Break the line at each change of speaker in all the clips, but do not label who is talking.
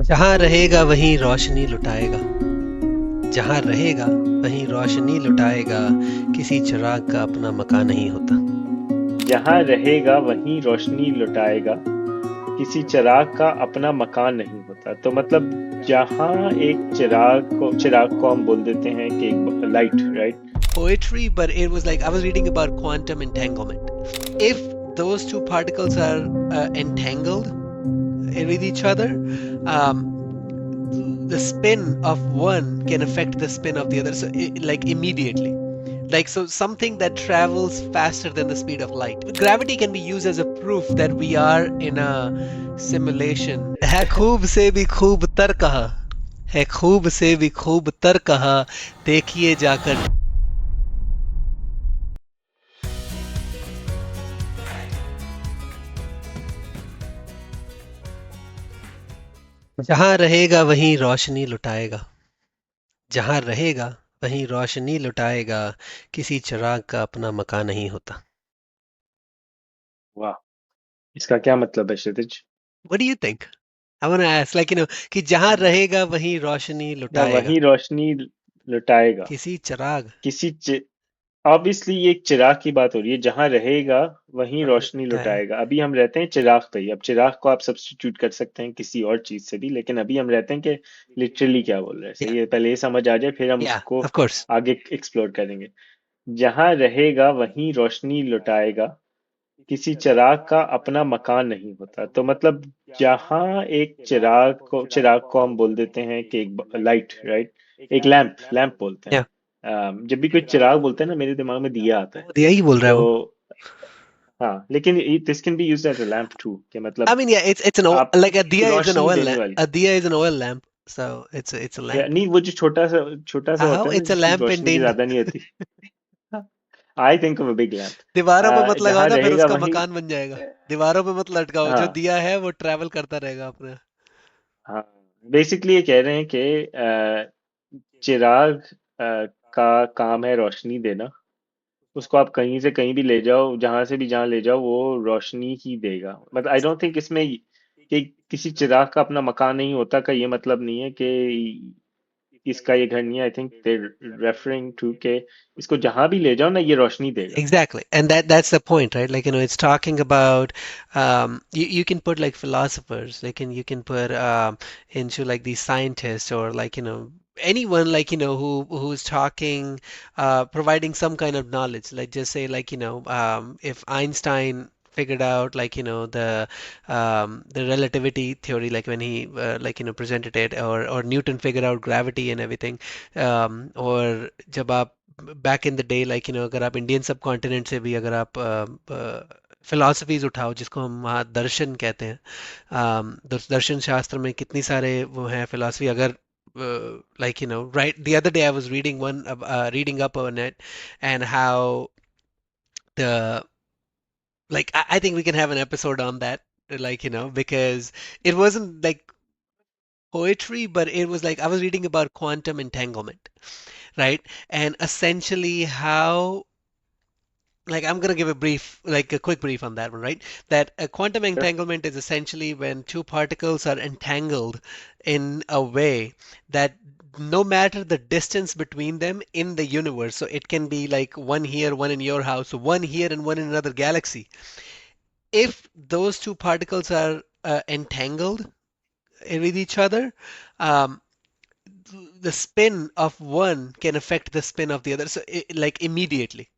जहाँ रहेगा वहीं रोशनी लुटाएगा। जहाँ रहेगा वहीं रोशनी लुटाएगा। किसी चिराग का अपना मकान नहीं होता।
जहाँ रहेगा वहीं रोशनी लुटाएगा। किसी चिराग का अपना मकान नहीं होता। तो मतलब जहाँ एक चिराग को हम बोल देते हैं कि एक light, right?
Poetry, but it was like I was reading about quantum entanglement. If those two particles are entangled with each other, um, the spin of one can affect the spin of the other. So, like immediately. Like, so something that travels faster than the speed of light. Gravity can be used as a proof that we are in a simulation. है खूब से भी खूब तर कहा, है खूब से भी खूब तर कहा, देखिए जाकर। जहां रहेगा वहीं रोशनी लुटाएगा। जहां रहेगा वहीं रोशनी लुटाएगा। किसी चिराग का अपना मकान नहीं होता।
वाह! इसका क्या मतलब है क्षितिज?
What do you think? I want to ask, like, कि जहां रहेगा वहीं रोशनी
या
लुटाएगा।
वही रोशनी लुटाएगा।
किसी चिराग।
किसी ऑब्वियसली ये एक चिराग की बात हो रही है। जहां रहेगा वहीं
हाँ,
रोशनी
लगता है।
लुटाएगा। अभी हम रहते हैं चिराग पे ही। अब चिराग को आप सब्स्टिट्यूट कर सकते हैं किसी और चीज से भी, लेकिन अभी हम रहते हैं कि लिटरली क्या बोल रहे हैं।
Yeah,
सही है, पहले ये समझ आ जाए, फिर हम
yeah,
उसको
of course.
आगे एक्सप्लोर करेंगे। जहां रहेगा वहीं रोशनी लुटाएगा। किसी चिराग का अपना मकान नहीं होता। तो मतलब जहां एक चिराग को हम बोल देते हैं कि एक लाइट, राइट? एक लैंप लैंप बोलते हैं।
Yeah,
जब भी कोई चिराग बोलते हैं ना, मेरे दिमाग में दिया आता है।
वो दिया ही बोल रहा है
तो
वो।
हाँ, लेकिन this can be used as a lamp too, कि
I
मतलब
mean, yeah, it's an oil,
आप
like a diya is an
Roshni
oil
देने
lamp.
वाली।
A diya is an oil lamp, so it's a
या
lamp.
नहीं, वो जो छोटा सा
How?
होता है ना,
It's a
जिसकी
lamp
रोशनी भी
indeed.
ज्यादा नहीं होती। I think of a big
दीवारों पे मत
लैंप।
लगाओ
जहां
ना, फिर
रहेगा
उसका
वहीं।
मकान बन जाएगा। दीवारों पे मत लटकाओ, जो
हाँ,
दिया है वो ट्रैवल करता रहेगा अपने।
हाँ। बेसिकली ये कह रहे हैं कि चिराग का काम है रोशनी देना। उसको आप कहीं से कहीं भी ले जाओ, जहां से भी जहां ले जाओ, वो रोशनी ही देगा। मतलब आई डोंट थिंक इसमें कि किसी चिराग का अपना मकान नहीं होता का ये मतलब नहीं है कि इसका ये घर नहीं है। I think they referring to के इसको जहां भी ले जाओ ना, ये रोशनी देगा।
Exactly, and that's the point, right? Like, it's talking about, you can put like philosophers, like, and you can put into like these scientists, or like, anyone, like, who's talking, providing some kind of knowledge. Like, just say, like, if Einstein figured out, like, the relativity theory, like when he like, presented it, or Newton figured out gravity and everything, or जब आप back in the day, like, अगर आप Indian सब continent से भी, अगर आप philosophies उठाओ, जिसको हम वहाँ दर्शन कहते हैं, दर्शन शास्त्र में कितनी सारे वो हैं फिलॉसफी। अगर like, right, the other day I was reading up on it, and how the, like, I think we can have an episode on that, like, because it wasn't like poetry, but it was like I was reading about quantum entanglement, right? And essentially how, like, I'm gonna give a quick brief on that one, right? That a quantum
Sure.
entanglement is essentially when two particles are entangled in a way that no matter the distance between them in the universe, so it can be like one here, one in your house, one here, and one in another galaxy. If those two particles are entangled with each other, um, the spin of one can affect the spin of the other. So, like immediately.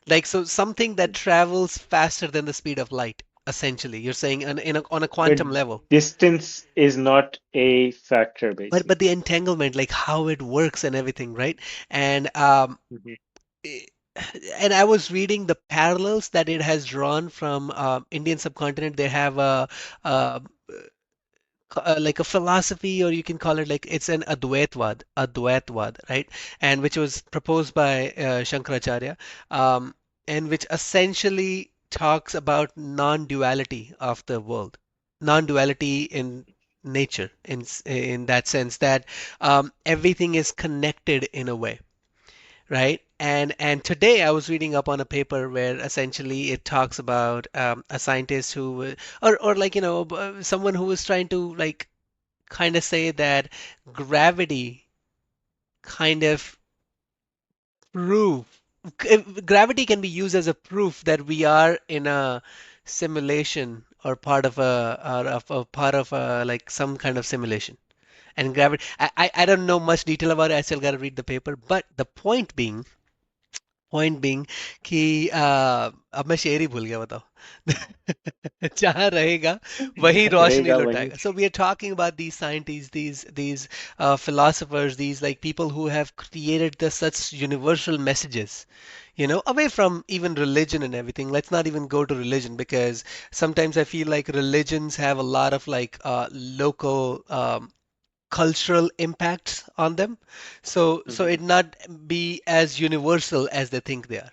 Like, so something that travels faster than the speed of light, essentially. You're saying on a
But
quantum level.
distance is not a factor,
But the
basically.
entanglement, like how it works and everything, right? And
Mhm.
i- and I was reading the parallels that it has drawn from Indian subcontinent. They have a like a philosophy, or you can call it like it's an Advaitwad, right? And which was proposed by Shankaracharya, um, and which essentially talks about non-duality of the world, non-duality in nature, in that sense that everything is connected in a way, right? And today I was reading up on a paper where essentially it talks about a scientist who, or like, someone who was trying to like kind of say that gravity kind of prove gravity can be used as a proof that we are in a simulation or part of a like some kind of simulation. And gravity, I don't know much detail about it. I still gotta read the paper. But the point being कि अब मैं शेर ही भूल गया बताओ जहाँ रहेगा वहीं
जहाँ
रोशनी
रहेगा वहीं।
लौटाएगा. So we are talking about these scientists, these philosophers, these like people who have created such universal messages, you know, away from even religion and everything. Let's not even go to religion because sometimes I feel like religions have a lot of like local cultural impacts on them. So
hmm,
it not be as universal as they think they are.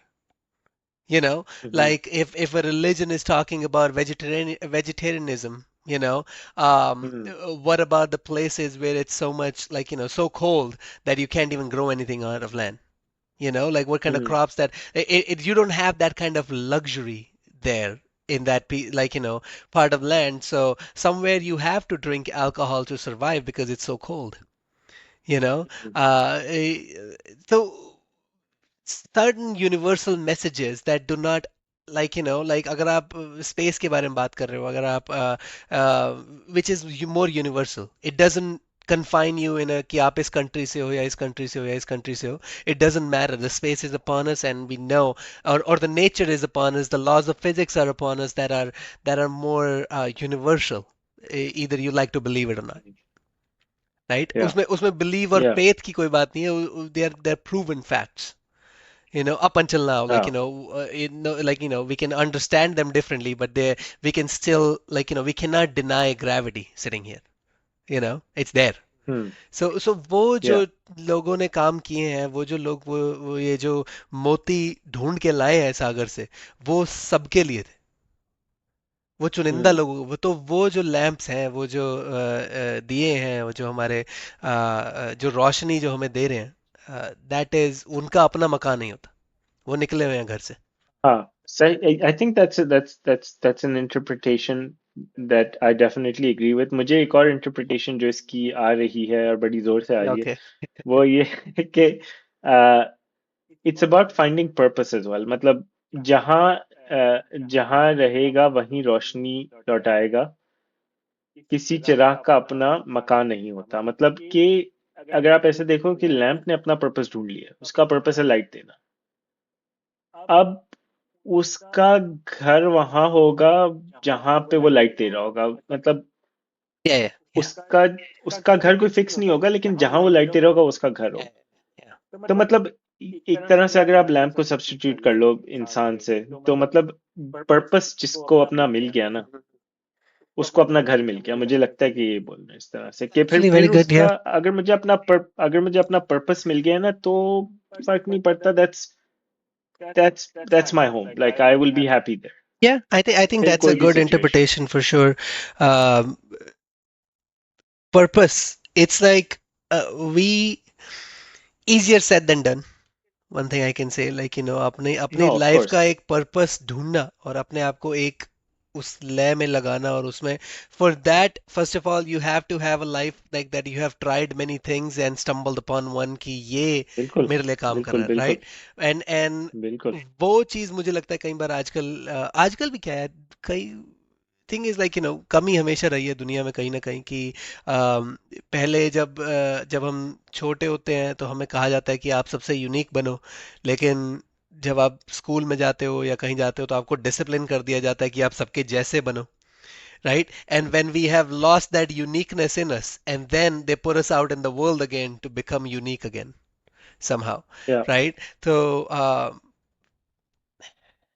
You know,
hmm,
like if a religion is talking about vegetarianism, you know,
hmm,
what about the places where it's so much like, you know, so cold that you can't even grow anything out of land? You know, like what kind of
hmm,
crops that you don't have that kind of luxury there in that like, you know, part of land. So somewhere you have to drink alcohol to survive because it's so cold, you know.
Hmm,
So certain universal messages that do not like, you know, like अगर आप space के बारे में बात कर रहे हो, अगर आप which is more universal, it doesn't confine you in a कि आप इस country से हो या इस country से हो या इस country से हो. It doesn't matter, the space is upon us and we know, or the nature is upon us, the laws of physics are upon us that are more universal. Either you like to believe it or not, right?
yeah,
उसमें उसमें believe और
yeah,
faith की कोई बात नहीं है. They're proven facts, you know, up until now. Like, you
हाँ,
know, like, you know, we can understand them differently, but they we can still like, you know, we cannot deny gravity sitting here, you know, it's there.
Hmm,
So वो जो
yeah,
लोगों ने काम किए हैं, वो जो लोग वो ये जो मोती ढूंढ के लाए हैं सागर से, वो सबके लिए थे. वो चुनिंदा
हम्म,
लोगों वो तो वो जो लैंप्स हैं, वो जो दिए हैं, वो जो हमारे जो रोशनी जो हमें दे रहे हैं, दैट इज उनका अपना मकान नहीं होता. वो निकले हुए हैं घर से.
हाँ सही। I think that's an interpretation that I definitely agree with। मुझे एक और interpretation जो इसकी आ रही है और बड़ी जोर से आ रही है,
ओके.
वो ये है कि uh, it's about finding purpose as well। मतलब जहाँ जहाँ रहेगा वहीं रोशनी लौटाएगा। किसी चिराग का अपना मकान नहीं होता। मतलब कि अगर आप ऐसे देखो कि लैंप ने अपना पर्पस ढूंढ लिया, उसका पर्पस है लाइट देना। अब उसका घर वहां होगा जहां पे वो लाइट दे रहा होगा। मतलब
या या या
उसका उसका घर कोई फिक्स नहीं होगा, लेकिन जहां वो लाइट दे रहा होगा उसका घर
या
होगा।
या
तो मतलब एक तरह से अगर आप लैंप को सब्स्टिट्यूट कर लो इंसान से, तो मतलब पर्पस जिसको अपना मिल गया ना, उसको अपना घर मिल गया। मुझे लगता है कि ये बोलना इस तरह से कि
एक्चुअली
फिर
वेरी गुड. या
उसका अगर मुझे अपना पर्पस मिल गया ना, तो फर्क नहीं पड़ता। That's my home. Like I will be happy there.
या I think
फिर
that's a
कोई भी
good
situation.
interpretation for sure. um, Purpose, it's like we easier said than done. One thing I can say, like, you know, अपने
no
अपने
of
life
course.
का एक purpose ढूंढना और अपने आप को एक उस लय में लगाना और उसमें for that first of all you have to have a life like that you have tried many things and stumbled upon one कि ये
बिल्कुल,
मेरे लिए काम कर
बिल्कुल,
रहा है,
बिल्कुल,
right? And
बिल्कुल।
वो चीज मुझे लगता है कई बार आजकल भी क्या है, कई thing is like, you know, कमी हमेशा रही है दुनिया में कहीं ना कहीं कि पहले जब हम छोटे होते हैं तो हमें कहा जाता है कि आप सबसे यूनिक बनो. लेकिन जब आप स्कूल में जाते हो या कहीं जाते हो तो आपको डिसिप्लिन कर दिया जाता है कि आप सबके जैसे बनो, right? And when we have lost that uniqueness in us and then they put us out in the world again to become unique again somehow,
या
right? So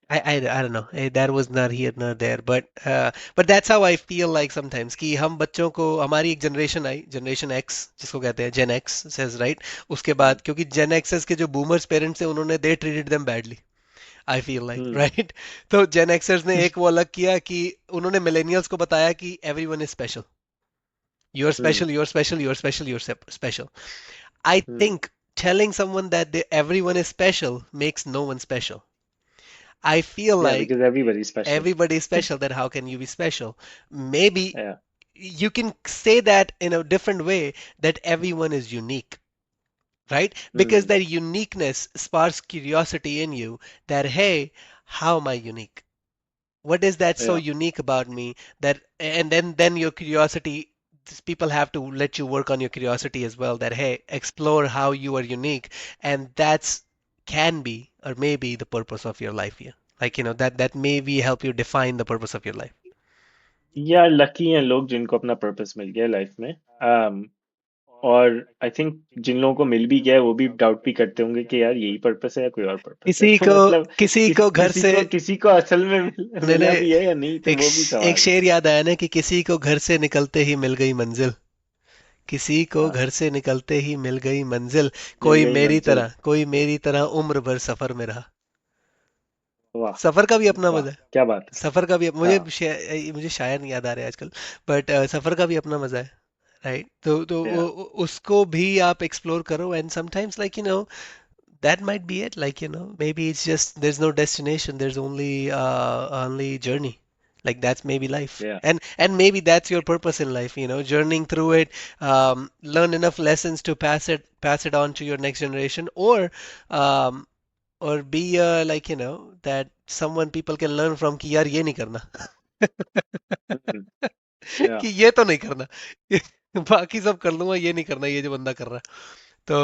I don't know. That was not here nor there, but that's how I feel like sometimes कि हम बच्चों को हमारी एक generation आई, generation x जिसको कहते हैं, जेन एक्स says, right? उसके बाद क्योंकि जेन एक्सेस के जो बूमर्स पेरेंट्स हैं उन्होंने they treated them badly, I feel like,
hmm,
right? तो जेन एक्सर्स ने एक वो अलग किया कि उन्होंने मिलेनियल्स को बताया कि everyone is special, you are
hmm,
special, you are special, you are special, you are special. I
hmm.
Think telling someone that everyone is special makes no one special. I feel
या
like
because everybody special.
everybody is special, then how can you be special? Maybe
या
you can say that in a different way, that everyone is unique, right? Because
hmm,
that uniqueness sparks curiosity in you, that, hey, how am I unique? What is that so
yeah.
unique about me? That, and then your curiosity, people have to let you work on your curiosity as well, that, hey, explore how you are unique, and that's can be or may be the purpose of your life here. Like, that maybe help you define the purpose of your life.
यार lucky हैं लोग जिनको अपना purpose मिल गया life में। और I think जिन लोगों को मिल भी गया है वो भी डाउट भी करते होंगे कि यार यही पर्पस है या कोई और पर्पस है।
किसी
तो
को
मतलब
किसी को घर से
किसी को असल में
मैंने
मिला भी है या नहीं, तो वो भी
एक
सवाल है।
शेर याद आया ना, कि किसी को घर से निकलते ही मिल गई मंजिल, किसी को
हाँ,
घर से निकलते ही मिल गई मंजिल,
मिल गई मंजिल।
कोई मेरी तरह उम्र भर सफर में रहा।
वाह,
सफर का भी अपना
वाह,
मजा है।
क्या बात है।
सफर का भी
हाँ,
मुझे शायर नहीं याद आ रहा है आजकल, बट सफर का भी अपना मजा है, राइट? तो
या,
उसको भी आप एक्सप्लोर करो, and sometimes, like, that might be it, like, maybe it's just there's no destination, there's only journey. Like, that's maybe life,
या,
and maybe that's your purpose in life, journeying through it. Learn enough lessons to pass it on to your next generation, um, or be like, that someone people can learn from, कि यार ये नहीं करना,
या।
कि ये तो नहीं करना, बाकी सब कर लूंगा, ये नहीं करना, ये जो बंदा कर रहा है। तो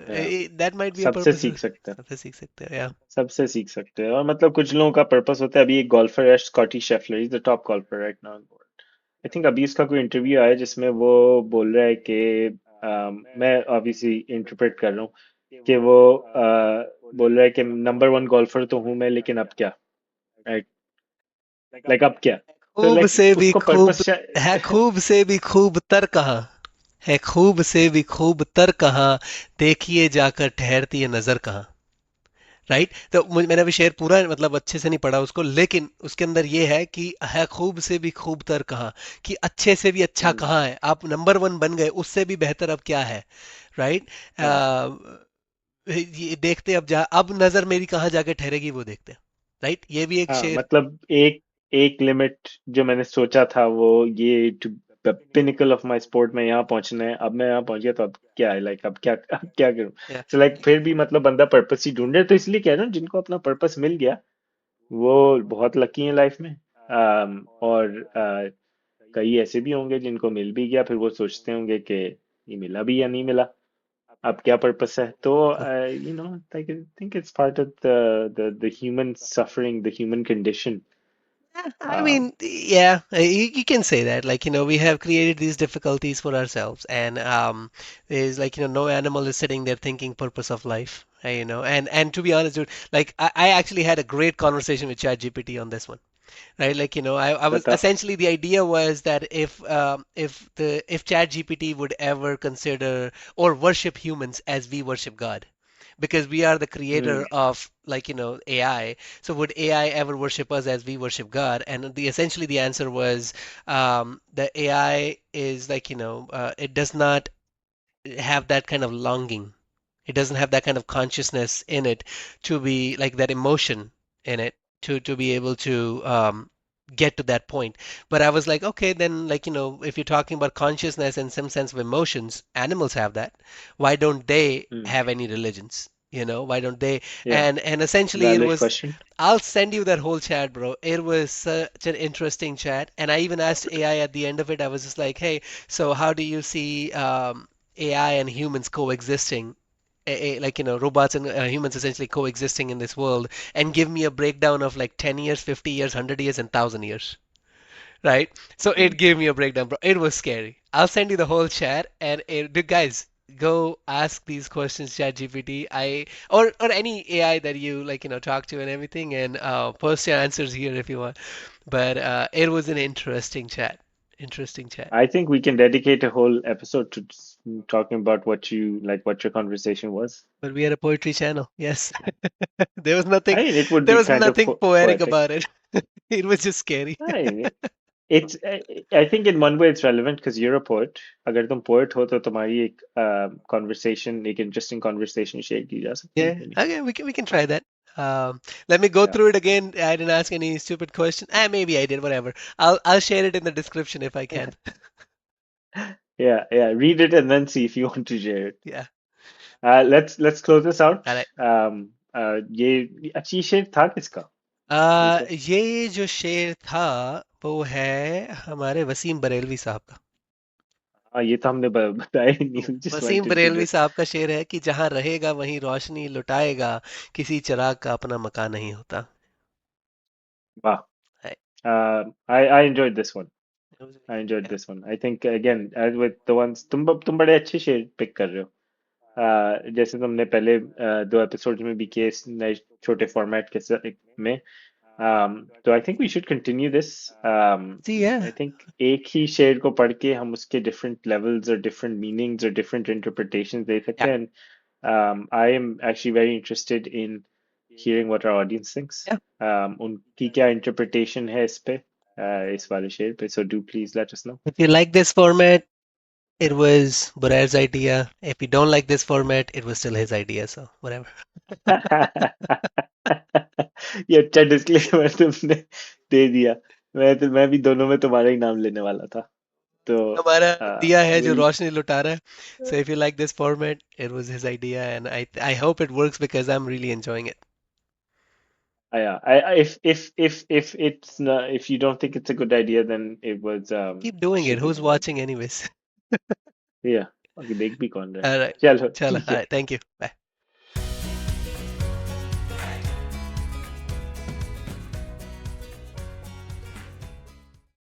या
दैट माइट बी अ
सबसे
पर्पस,
सीख सकते हैं।
सबसे सीख सकते हो, या।
सबसे सीख सकते हैं। और मतलब कुछ लोगों का पर्पस होता है। अभी एक गोल्फर है Scottie Scheffler, is the top golfer right now. I think अभी इसका कोई इंटरव्यू आया जिसमें वो बोल रहा है कि मैं ऑब्वियसली इंटरप्रेट कर रहा हूँ कि वो बोल रहा है कि नंबर वन गोल्फर तो हूँ मैं, लेकिन अब क्या, राइट? लाइक अब क्या? तो
खूब
लाइक
से भी
उसको
खूब
पर्पस।
है, खूब से भी खूब तर कहाँ है, खूब से भी खूब तर कहाँ, देखिए जाकर ठहरती है नजर कहाँ, राइट? तो मैंने अभी शेर पूरा मतलब अच्छे से नहीं पढ़ा उसको, लेकिन उसके अंदर ये है कि है खूब से भी खूब तर कहाँ, कि अच्छे से भी अच्छा कहाँ है, आप नंबर वन बन गए, उससे भी बेहतर अब क्या है, राइट?
हाँ,
ये देखते, अब नजर मेरी कहाँ जाके ठहरेगी, वो देखते हैं, राइट? ये भी एक
हाँ,
शेर।
मतलब एक एक लिमिट जो मैंने सोचा था वो ये to the pinnacle of my sport में यहाँ पहुंचना है, अब मैं यहाँ पहुंच गया तो अब क्या है, लाइक अब क्या करूं?
या,
तो लाइक फिर भी मतलब बंदा पर्पस ही ढूंढ रहा है। तो इसलिए कह रहा हूँ जिनको अपना पर्पस मिल गया वो बहुत लकी है लाइफ में। और कई ऐसे भी होंगे जिनको मिल भी गया, फिर वो सोचते होंगे कि ये मिला भी या नहीं मिला, अब क्या पर्पस है। तो you know, I think it's part of the human suffering, the human condition.
I mean, yeah, you can say that. Like, we have created these difficulties for ourselves, and there's like, no animal is sitting there thinking purpose of life. And to be honest, dude, like, I actually had a great conversation with ChatGPT on this one, right? Like, I was
बता।
essentially, the idea was that if ChatGPT would ever consider or worship humans as we worship God, because we are the
hmm,
creator of, like, AI. So would AI ever worship us as we worship God? And essentially the answer was, the AI is like, it does not have that kind of longing. It doesn't have that kind of consciousness in it, to be like that emotion in it, to be able to get to that point. But I was like, okay, then, like, if you're talking about consciousness and some sense of emotions, animals have that. Why don't they
hmm,
have any religions? Why don't they?
या,
And essentially it
valid
was,
question.
I'll send you that whole chat, bro. It was such an interesting chat. And I even asked AI at the end of it, I was just like, hey, so how do you see AI and humans coexisting? Like, robots and humans essentially coexisting in this world, and give me a breakdown of like 10 years, 50 years, 100 years, and 1,000 years, right? So it
hmm,
gave me a breakdown, bro. It was scary. I'll send you the whole chat, and guys, go ask these questions, ChatGPT, or any AI that you like, talk to and everything, and post your answers here if you want. But it was an interesting chat.
I think we can dedicate a whole episode to talking about what you like, what your conversation was.
But we are a poetry channel, yes. There was
I
nothing,
mean, it would
there
be
was
kind of
nothing poetic
poetic.
about it. It was just scary.
I mean, it's I think in one way it's relevant because you're a poet. अगर तुम poet हो तो तुम्हारी एक conversation, एक interesting conversation share की जा सकती है
Yeah,
कि नहीं?
okay, we can try that. Let me go
Yeah.
through it again. I didn't ask any stupid question. Maybe I did, whatever. I'll share it in the description if I can.
Yeah, yeah. Read it and then see if you want to share it.
Yeah.
Let's close this out.
All right.
ये अच्छी शेर था किसका? देखो।
ये जो शेर था वो है हमारे वसीम बरेलवी साहब का।
हाँ, ये तो हमने बताया ही नहीं। Just
Wasim
went into
Barelvi
this.
साहब का शेर है कि जहां रहेगा वहीं रोशनी लुटाएगा, किसी चिराग का अपना मकान नहीं होता।
Wow.
है।
I enjoyed this one. I enjoyed
Yeah.
this one. I think again, as with the ones, तुम बड़े अच्छे शेर पिक कर रहे हो। जैसे तुमने पहले दो एपिसोड में भी किए इस नए छोटे फॉर्मेट के में। तो I think we should continue this.
जी है।
आई थिंक एक ही शेर को पढ़ के हम उसके डिफरेंट लेवल्स और डिफरेंट मीनिंग्स और डिफरेंट इंटरप्रिटेशंस दे सकते
या
हैं। I am actually very interested in hearing what our audience thinks.
या
उनकी क्या इंटरप्रिटेशन है इस पे, इस वाले शेर पे, so do please let us know.
If you like this format, it was Burair's idea. If you don't like this format, it was still his idea. So whatever.
ये अच्छा डिस्क्लेमर तुमने दे दिया। मैं भी दोनों में तुम्हारा ही नाम लेने वाला था। तो
हमारा दिया है जो
विल
रोशनी लुटा रहा है. So if you like this format, it was his idea, and I hope it works because I'm really enjoying it.
yeah, if it's not, if you don't think it's a good idea, then it was
Keep doing it.
shouldn't
Who's
have been.
watching anyways?
Yeah, okay, देख भी कौन रहा है।
All right.
चलो
Chala.
ठीक
All
है।
right. Thank you. Bye.